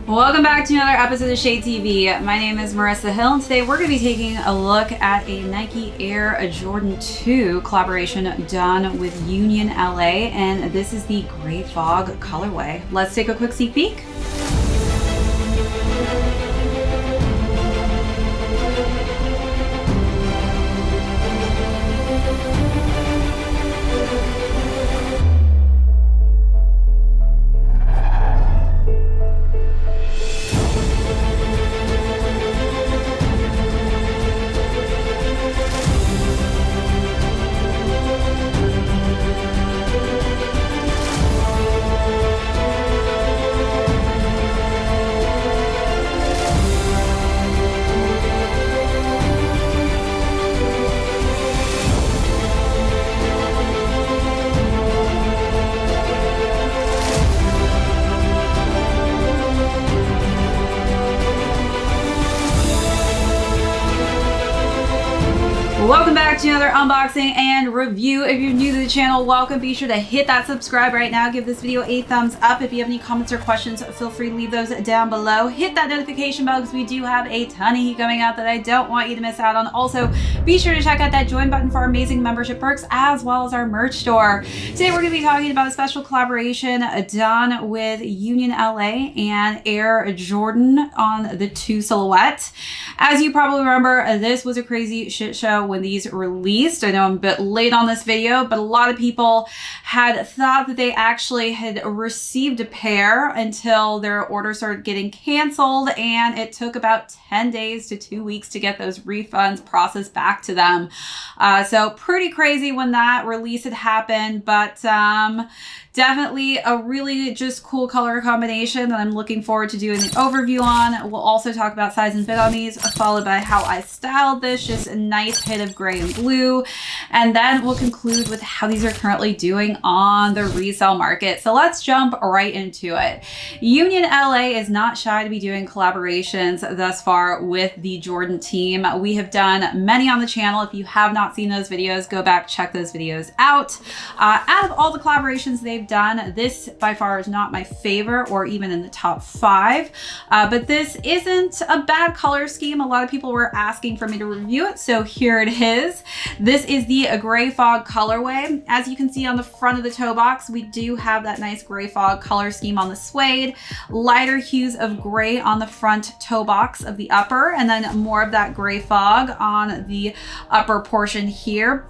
Welcome back to another episode of Shade TV. My name is Marissa Hill, and today we're going to be taking a look at a Nike Air Jordan 2 collaboration done with Union LA, and this is the Gray Fog colorway. Let's take a quick sneak peek. Welcome back to another unboxing and review. If you're new to the channel, welcome. Be sure to hit that subscribe right now. Give this video a thumbs up. If you have any comments or questions, feel free to leave those down below. Hit that notification bell because we do have a ton of heat coming out that I don't want you to miss out on. Also, be sure to check out that join button for our amazing membership perks as well as our merch store. Today, we're going to be talking about a special collaboration done with Union LA and Air Jordan on the 2 silhouette. As you probably remember, this was a crazy shit show when these released. I know I'm a bit late on this video, but a lot of people had thought that they actually had received a pair until their order started getting canceled, and it took about 10 days to 2 weeks to get those refunds processed back to them. So pretty crazy when that release had happened, but definitely a really just cool color combination that I'm looking forward to doing an overview on. We'll also talk about size and fit on these, followed by how I styled this, just a nice hit of gray and blue. And then we'll conclude with how these are currently doing on the resale market. So let's jump right into it. Union LA is not shy to be doing collaborations thus far with the Jordan team. We have done many on the channel. If you have not seen those videos, go back, check those videos out. Out of all the collaborations they've done, this by far is not my favorite or even in the top 5, but this isn't a bad color scheme. A lot of people were asking for me to review it, so here it is. This is the Gray Fog colorway. As you can see on the front of the toe box, we do have that nice Gray Fog color scheme on the suede, lighter hues of gray on the front toe box of the upper, and then more of that Gray Fog on the upper portion here.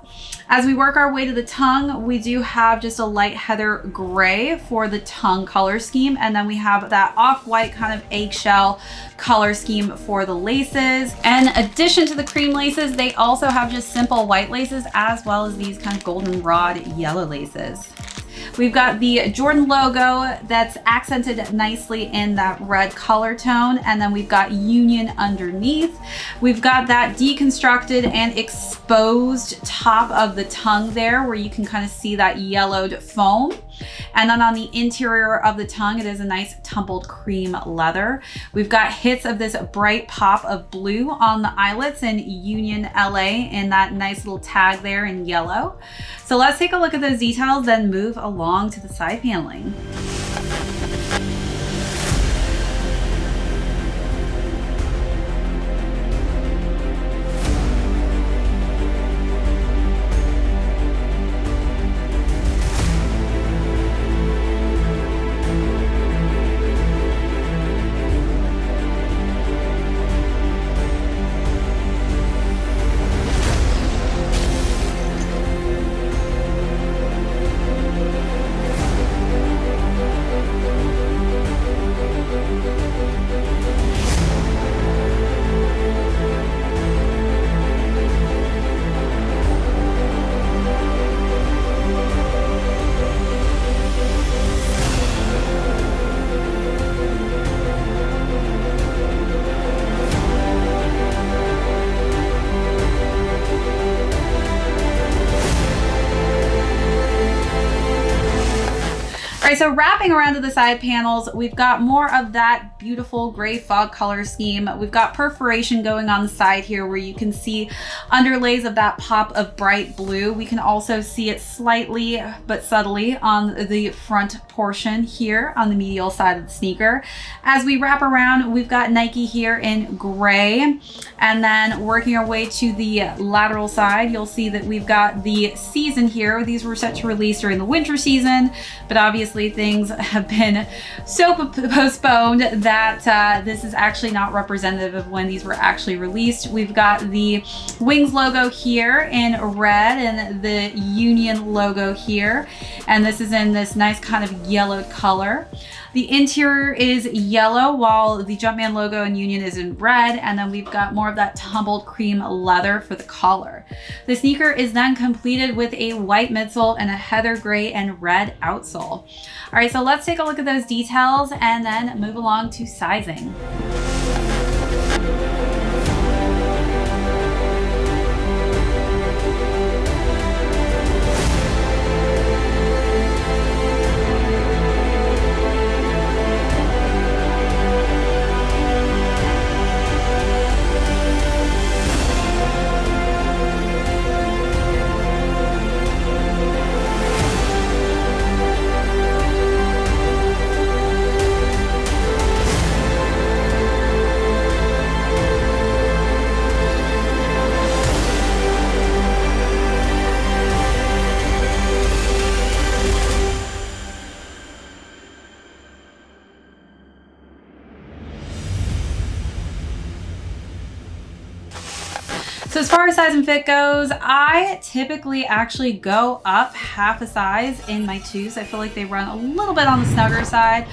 As we work our way to the tongue, we do have just a light heather gray for the tongue color scheme, and then we have that off-white kind of eggshell color scheme for the laces. In addition to the cream laces, they also have just simple white laces as well as these kind of goldenrod yellow laces. We've got the Jordan logo that's accented nicely in that red color tone, and then we've got Union underneath. We've got that deconstructed and exposed top of the tongue there where you can kind of see that yellowed foam. And then on the interior of the tongue, it is a nice tumbled cream leather. We've got hits of this bright pop of blue on the eyelets and Union LA and that nice little tag there in yellow. So let's take a look at those details, then move along to the side paneling. right, so wrapping around to the side panels, we've got more of that beautiful gray fog color scheme. We've got perforation going on the side here where you can see underlays of that pop of bright blue. We can also see it slightly but subtly on the front portion here on the medial side of the sneaker. As we wrap around, we've got Nike here in gray, and then working our way to the lateral side, you'll see that we've got the season here. These were set to release during the winter season, but obviously things have been so postponed that this is actually not representative of when these were actually released. We've got the Wings logo here in red and the Union logo here, and this is in this nice kind of yellowed color. The interior is yellow while the Jumpman logo and Union is in red, and then we've got more of that tumbled cream leather for the collar. The sneaker is then completed with a white midsole and a heather gray and red outsole. All right, so let's take a look at those details and then move along to sizing. So as far as size and fit goes, I typically actually go up half a size in my twos. I feel like they run a little bit on the snugger side.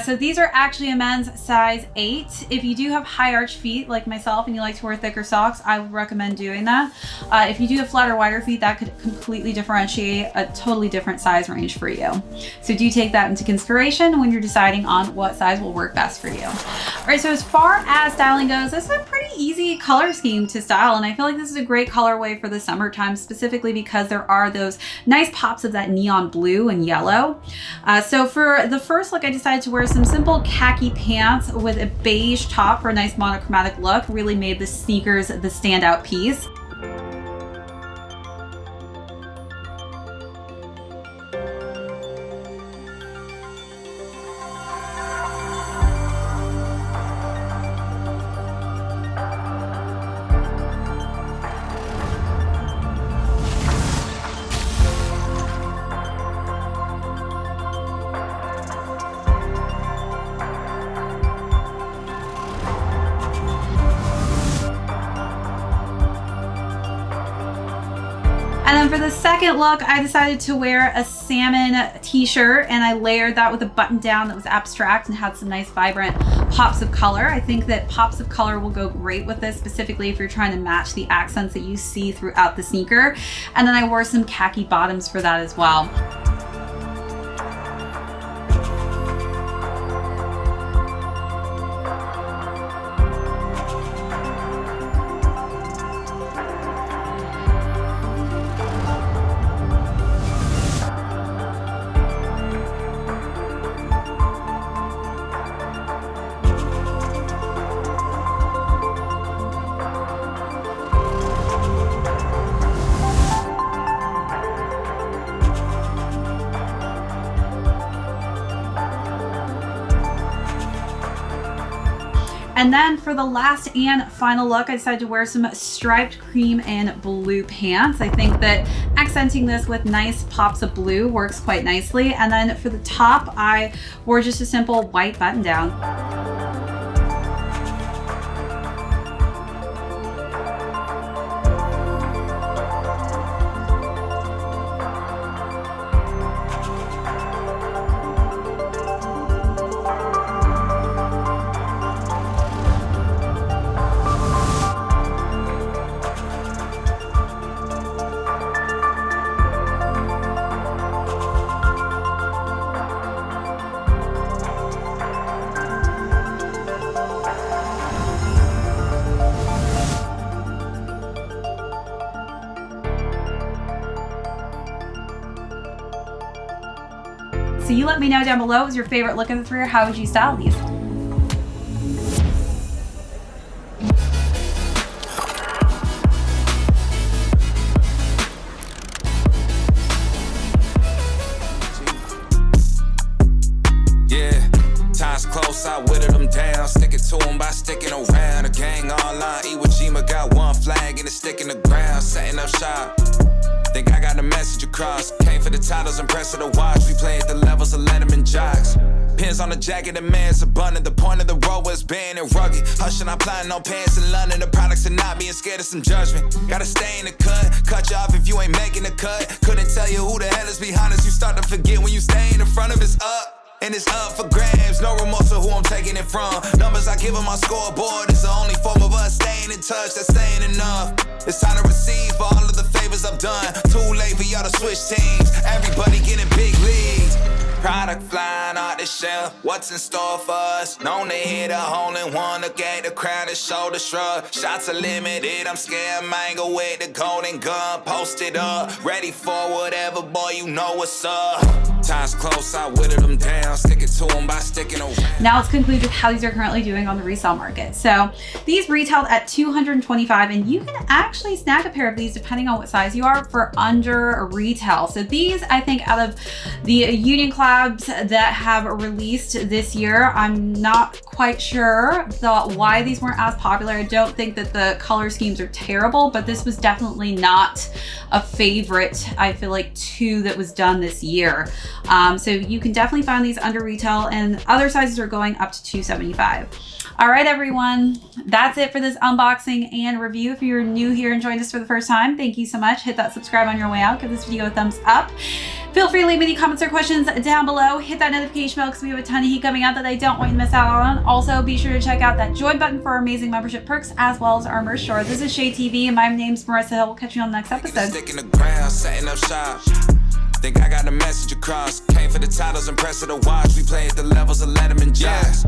So these are actually a men's size 8. If you do have high arch feet like myself and you like to wear thicker socks, I would recommend doing that. If you do have flatter, wider feet, that could completely differentiate a totally different size range for you. So do take that into consideration when you're deciding on what size will work best for you. All right, so as far as styling goes, this is a pretty easy color scheme to style, and I feel like this is a great colorway for the summertime, specifically because there are those nice pops of that neon blue and yellow. So for the first look, I decided to wear some simple khaki pants with a beige top for a nice monochromatic look. Really made the sneakers the standout piece. And then for the second look, I decided to wear a salmon t-shirt, and I layered that with a button down that was abstract and had some nice vibrant pops of color. I think that pops of color will go great with this, specifically if you're trying to match the accents that you see throughout the sneaker. And then I wore some khaki bottoms for that as well. And then for the last and final look, I decided to wear some striped cream and blue pants. I think that accenting this with nice pops of blue works quite nicely. And then for the top, I wore just a simple white button down. So you let me know down below, what was your favorite look of the three, or how would you style these? down. Sticking to them by sticking around. The gang online, Iwo Jima got one flag and it's sticking the ground. Setting up shop. Think I got the message across. Came for the titles and press of the watch. We play at the levels of Letterman jocks. Pins on the jacket, the man's abundant. The point of the road was being and rugged. Hushing, I'm plotting on pants in London. The products are not being scared of some judgment. Gotta stay in the cut. Cut you off if you ain't making the cut. Couldn't tell you who the hell is behind us. You start to forget when you stay in the front of it's up. And it's up for grabs, no remorse of who I'm taking it from. Numbers I give on my scoreboard is the only form of us staying in touch, that's saying enough. It's time to receive for all of the favors I've done. Too late for y'all to switch teams, everybody getting big leads. Product flying out the shelf, what's in store for us? Known to hit a hole in one, to get the crowd a shoulder shrug. Shots are limited, I'm scared mango with the golden gun. Posted up, ready for whatever, boy, you know what's up. Time's close, I whittled them down, sticking to them by sticking around. Now let's conclude with how these are currently doing on the resale market. So these retailed at $225, and you can actually snag a pair of these depending on what size you are for under retail. So these, I think, out of the Union collabs that have released this year, I'm not quite sure why these weren't as popular. I don't think that the color schemes are terrible, but this was definitely not a favorite, I feel like, two that was done this year. So you can definitely find these under retail, and other sizes are going up to $275. All right, everyone, that's it for this unboxing and review. If you're new here and joined us for the first time, thank you so much. Hit that subscribe on your way out. Give this video a thumbs up. Feel free to leave any comments or questions down below. Hit that notification bell because we have a ton of heat coming out that I don't want you to miss out on. Also, be sure to check out that join button for our amazing membership perks as well as our merch store. This is ShadeTV, and my name's Marissa Hill. We'll catch you on the next episode. Sticking the ground, setting up shop. Think I got the message across. Came for the titles and press of the watch. We play at the levels of Letterman jocks.